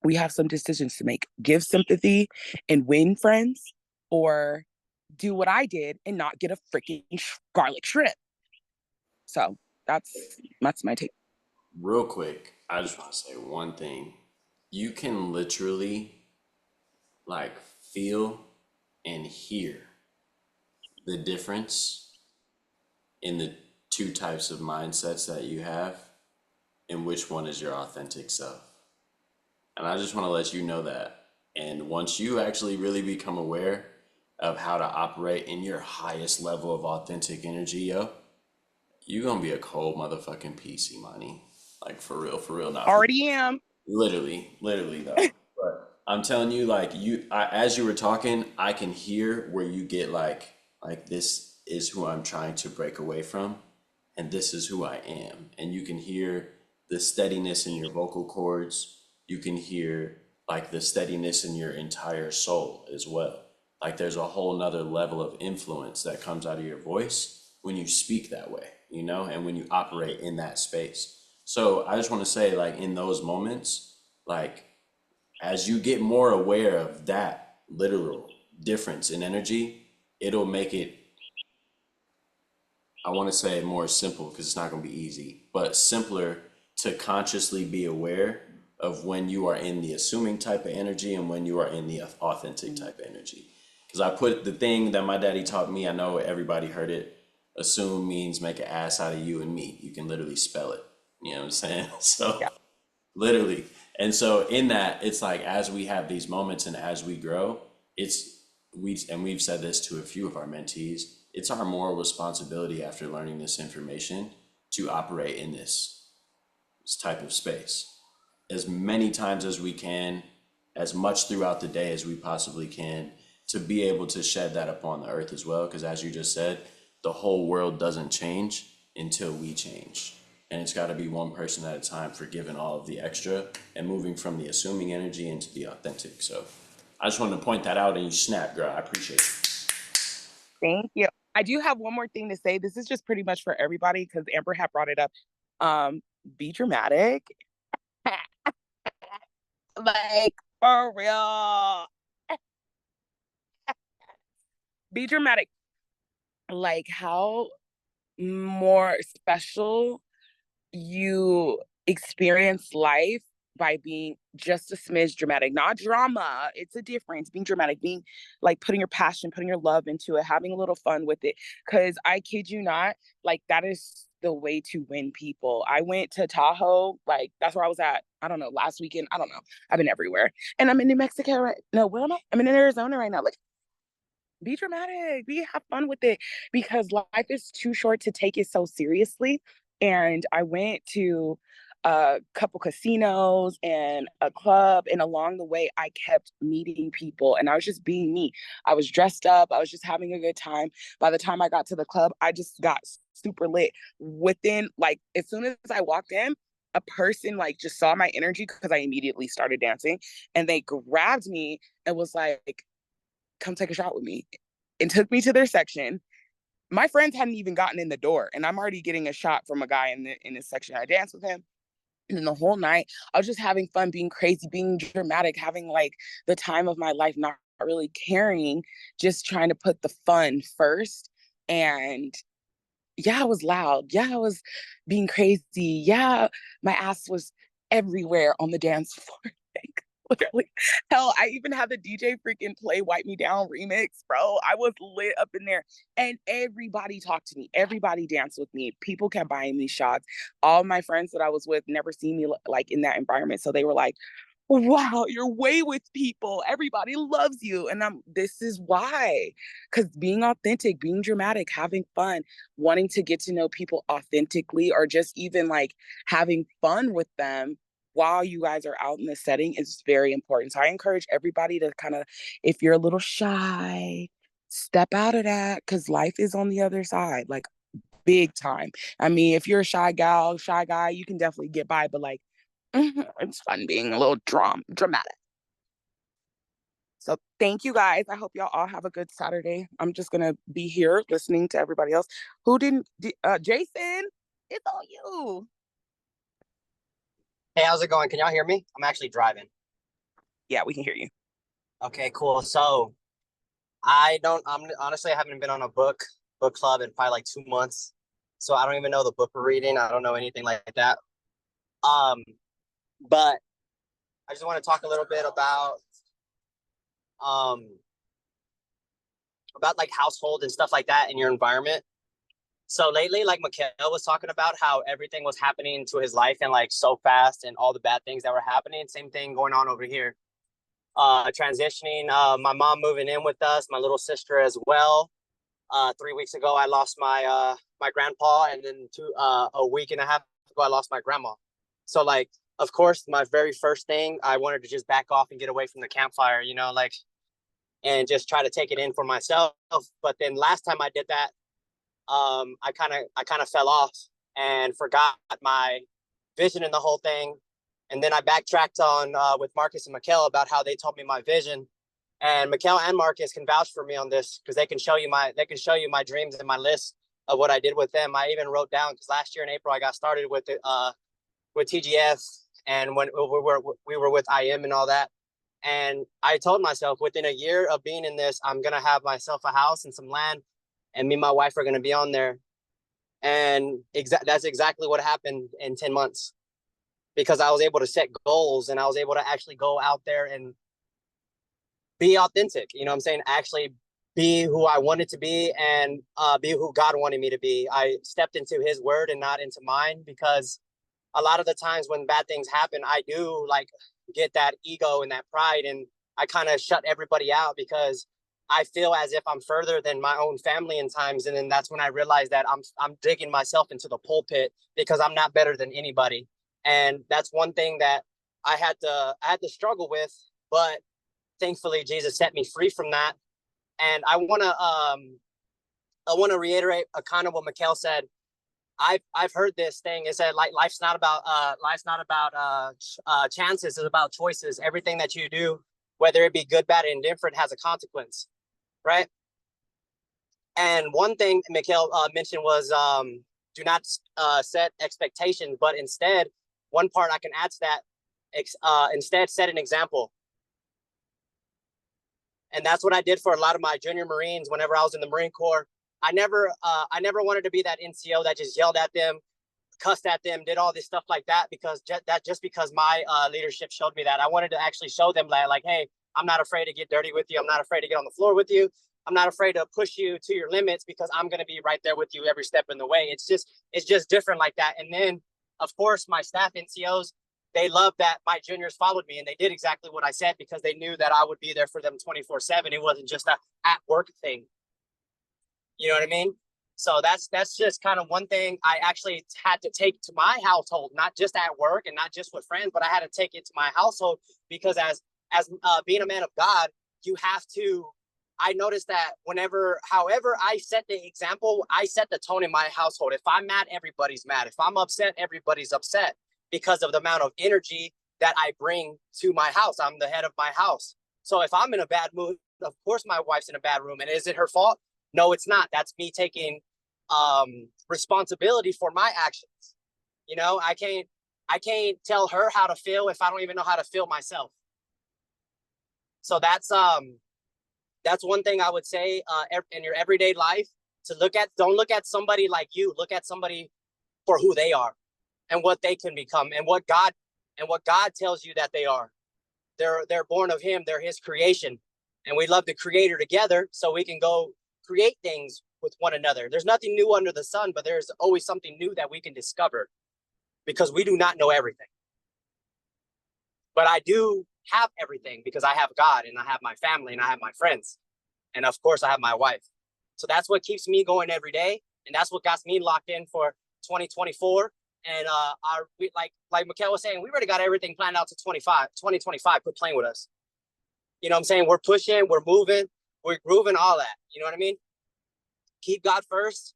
Speaker 6: We have some decisions to make: give sympathy and win friends, or do what I did and not get a freaking garlic shrimp. So that's my take.
Speaker 1: Real quick, I just want to say one thing. You can literally like feel and hear the difference in the two types of mindsets that you have, and which one is your authentic self. And I just want to let you know that. And once you actually really become aware of how to operate in your highest level of authentic energy, yo, you gonna be a cold motherfucking piece, money. Like, for real, not for
Speaker 6: Already am.
Speaker 1: literally though. But I'm telling you, like as you were talking, I can hear where you get like this is who I'm trying to break away from, and this is who I am. And you can hear the steadiness in your vocal cords. You can hear like the steadiness in your entire soul as well. Like there's a whole nother level of influence that comes out of your voice when you speak that way, you know, and when you operate in that space. So I just want to say, like, in those moments, like, as you get more aware of that literal difference in energy, it'll make it, I want to say, more simple because it's not going to be easy, but simpler to consciously be aware of when you are in the assuming type of energy and when you are in the authentic type of energy. Because I put the thing that my daddy taught me, I know everybody heard it. Assume means make an ass out of you and me. You can literally spell it. You know what I'm saying? So
Speaker 6: Yeah.
Speaker 1: literally. And so in that, it's like as we have these moments and as we grow, we've said this to a few of our mentees, it's our moral responsibility after learning this information to operate in this type of space as many times as we can, as much throughout the day as we possibly can, to be able to shed that upon the earth as well. Because as you just said, the whole world doesn't change until we change. And it's got to be one person at a time, forgiving all of the extra and moving from the assuming energy into the authentic. So I just wanted to point that out and you snap, girl. I appreciate it.
Speaker 6: Thank you. I do have one more thing to say. This is just pretty much for everybody because Amber had brought it up. Be dramatic. Like, for real. Be dramatic. Like, how more special you experience life by being just a smidge dramatic, not drama. It's a difference. Being dramatic, being like putting your passion, putting your love into it, having a little fun with it. Because I kid you not, like that is the way to win people. I went to Tahoe, like that's where I was at. I don't know, last weekend. I don't know. I've been everywhere. And I'm in New Mexico right no, where am I? I'm in Arizona right now. Like, be dramatic, have fun with it because life is too short to take it so seriously. And I went to a couple casinos and a club, and along the way, I kept meeting people, and I was just being me. I was dressed up, I was just having a good time. By the time I got to the club, I just got super lit. Within like, as soon as I walked in, a person like just saw my energy because I immediately started dancing, and they grabbed me and was like, come take a shot with me, and took me to their section. My friends hadn't even gotten in the door, and I'm already getting a shot from a guy in this section. I danced with him. And then the whole night, I was just having fun, being crazy, being dramatic, having like the time of my life, not really caring, just trying to put the fun first. And yeah, I was loud. Yeah, I was being crazy. Yeah, my ass was everywhere on the dance floor. Literally. Hell, I even had the DJ freaking play Wipe Me Down remix, bro. I was lit up in there. And everybody talked to me. Everybody danced with me. People kept buying me shots. All my friends that I was with never seen me like in that environment. So they were like, wow, you're way with people. Everybody loves you. And this is why. Because being authentic, being dramatic, having fun, wanting to get to know people authentically, or just even like having fun with them while you guys are out in the setting is very important. So I encourage everybody to kind of, if you're a little shy, step out of that because life is on the other side, like big time. I mean, if you're a shy gal, shy guy, you can definitely get by, but like, it's fun being a little dramatic. So thank you guys. I hope y'all all have a good Saturday. I'm just going to be here listening to everybody else. Who didn't, Jason, it's on you.
Speaker 7: Hey, how's it going? Can y'all hear me? I'm actually driving.
Speaker 6: Yeah, we can hear you.
Speaker 7: Okay, cool. So I'm honestly, I haven't been on a book club in probably like 2 months. So I don't even know the book we're reading. I don't know anything like that. But I just want to talk a little bit about like household and stuff like that in your environment. So lately, like Mikhail was talking about how everything was happening to his life and like so fast and all the bad things that were happening. Same thing going on over here. Transitioning, my mom moving in with us, my little sister as well. 3 weeks ago, I lost my grandpa, and then a week and a half ago, I lost my grandma. So like of course, my very first thing, I wanted to just back off and get away from the campfire, you know, like, and just try to take it in for myself. But then last time I did that, I kind of fell off and forgot my vision in the whole thing. And then I backtracked on with Marcus and Mikhail about how they told me my vision. And Mikhail and Marcus can vouch for me on this because they can show you my dreams and my list of what I did with them. I even wrote down, because last year in April I got started with TGF, and when we were with IM and all that. And I told myself within a year of being in this, I'm gonna have myself a house and some land, and me and my wife are gonna be on there. And that's exactly what happened in 10 months, because I was able to set goals and I was able to actually go out there and be authentic. You know what I'm saying? Actually be who I wanted to be, and be who God wanted me to be. I stepped into his word and not into mine, because a lot of the times when bad things happen, I do like get that ego and that pride, and I kind of shut everybody out because I feel as if I'm further than my own family in times. And then that's when I realized that I'm digging myself into the pulpit because I'm not better than anybody. And that's one thing that I had to struggle with, but thankfully Jesus set me free from that. And I want to reiterate a kind of what Mikhail said. I've heard this thing. It said, like, life's not about chances. It's about choices. Everything that you do, whether it be good, bad, or indifferent, has a consequence, right? And one thing Mikhail mentioned was do not set expectations, but instead, one part I can add to that, instead set an example. And that's what I did for a lot of my junior Marines whenever I was in the Marine Corps. I never wanted to be that NCO that just yelled at them, cussed at them, did all this stuff like that, because just because my leadership showed me that. I wanted to actually show them that, like, hey, I'm not afraid to get dirty with you. I'm not afraid to get on the floor with you. I'm not afraid to push you to your limits, because I'm going to be right there with you every step in the way. It's just different like that. And then, of course, my staff NCOs, they loved that my juniors followed me, and they did exactly what I said, because they knew that I would be there for them 24/7. It wasn't just a at work thing. You know what I mean? So that's just kind of one thing I actually had to take to my household, not just at work and not just with friends, but I had to take it to my household, because as being a man of God, you have to. I noticed that however I set the example, I set the tone in my household. If I'm mad, everybody's mad. If I'm upset, everybody's upset, because of the amount of energy that I bring to my house. I'm the head of my house. So if I'm in a bad mood, of course my wife's in a bad room. And is it her fault? No, it's not. That's me taking responsibility for my actions. You know, I can't tell her how to feel if I don't even know how to feel myself. So that's one thing I would say in your everyday life, to don't look at somebody like you, look at somebody for who they are and what they can become, and what God tells you that they are. They're born of him, they're his creation. And we love the creator together, so we can go create things with one another. There's nothing new under the sun, but there's always something new that we can discover, because we do not know everything. But I do have everything, because I have God, and I have my family, and I have my friends. And of course I have my wife. So that's what keeps me going every day. And that's what got me locked in for 2024. And like Mikhail was saying, we already got everything planned out to 2025. Quit playing with us. You know what I'm saying? We're pushing, we're moving, we're grooving, all that. You know what I mean? Keep God first.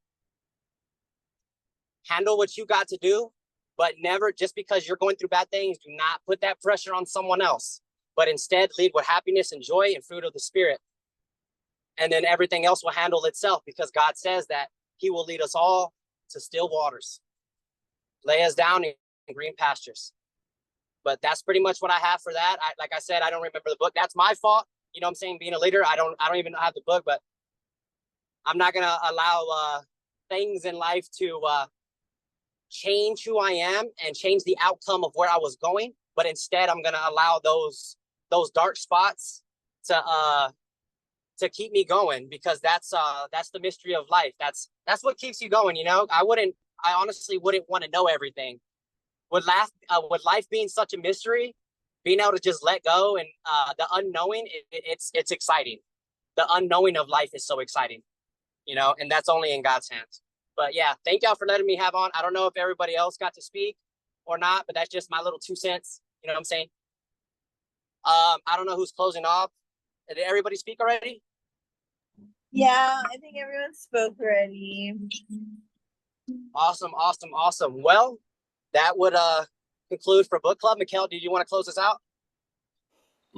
Speaker 7: Handle what you got to do, but never, just because you're going through bad things, do not put that pressure on someone else, but instead lead with happiness and joy and fruit of the Spirit. And then everything else will handle itself, because God says that he will lead us all to still waters, lay us down in green pastures. But that's pretty much what I have for that. Like I said, I don't remember the book. That's my fault. You know what I'm saying? Being a leader, I don't even have the book, but I'm not going to allow things in life to change who I am and change the outcome of where I was going. But instead, I'm going to allow those dark spots to keep me going, because that's the mystery of life. That's what keeps you going. You know, I honestly wouldn't want to know everything. With life being such a mystery, being able to just let go, and the unknowing, it's exciting. The unknowing of life is so exciting, you know, and that's only in God's hands. But yeah, thank y'all for letting me have on. I don't know if everybody else got to speak, or not, but that's just my little 2 cents. You know what I'm saying? I don't know who's closing off. Did everybody speak already?
Speaker 2: Yeah, I think everyone spoke already.
Speaker 7: Awesome. Well, that would conclude for book club. Mikhail, do you want to close us out?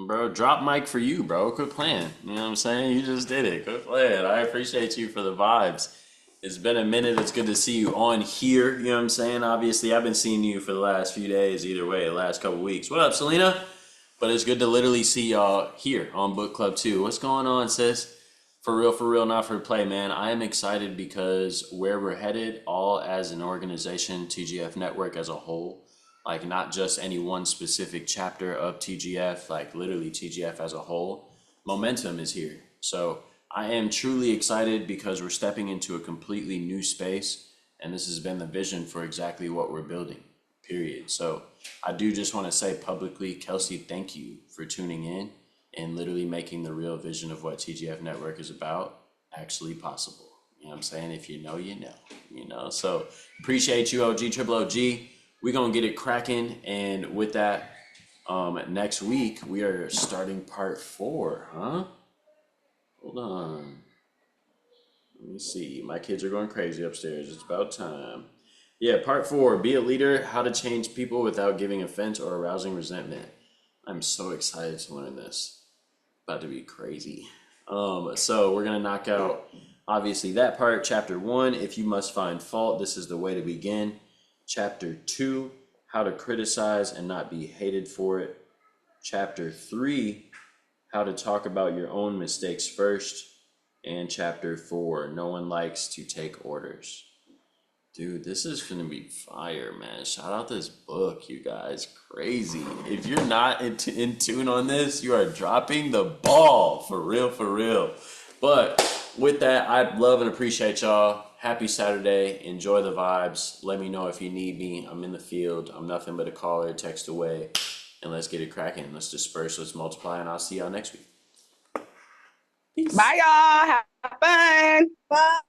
Speaker 1: Bro, drop mic for you, bro. Quit playing. You know what I'm saying? You just did it. Quit playing. I appreciate you for the vibes. It's been a minute. It's good to see you on here. You know what I'm saying? Obviously, I've been seeing you for the last few days, either way, the last couple weeks. What up, Selena? But it's good to literally see y'all here on Book Club 2. What's going on, sis? For real, not for play, man. I am excited because where we're headed, all as an organization, TGF Network as a whole, like not just any one specific chapter of TGF, like literally TGF as a whole, momentum is here. So I am truly excited because we're stepping into a completely new space, and this has been the vision for exactly what we're building, period. So I do just want to say publicly, Kelsey, thank you for tuning in and literally making the real vision of what TGF Network is about actually possible. You know what I'm saying? If you know, you know. So appreciate you, OG, Triple OG. We're going to get it cracking. And with that, next week, we are starting part 4, huh? Hold on. Let me see. My kids are going crazy upstairs. It's about time. Yeah, part 4, be a leader, how to change people without giving offense or arousing resentment. I'm so excited to learn this. About to be crazy. So we're gonna knock out obviously that part. Chapter 1, if you must find fault, this is the way to begin. Chapter 2, how to criticize and not be hated for it. Chapter 3, how to talk about your own mistakes first. And chapter 4, no one likes to take orders. Dude, this is gonna be fire, man. Shout out this book, you guys. Crazy. If you're not in tune on this, you are dropping the ball. For real. But with that, I love and appreciate y'all. Happy Saturday. Enjoy the vibes. Let me know if you need me. I'm in the field. I'm nothing but a call or text away. And let's get it cracking. Let's disperse, let's multiply, and I'll see y'all next week. Peace.
Speaker 6: Bye, y'all. Have fun.
Speaker 2: Bye.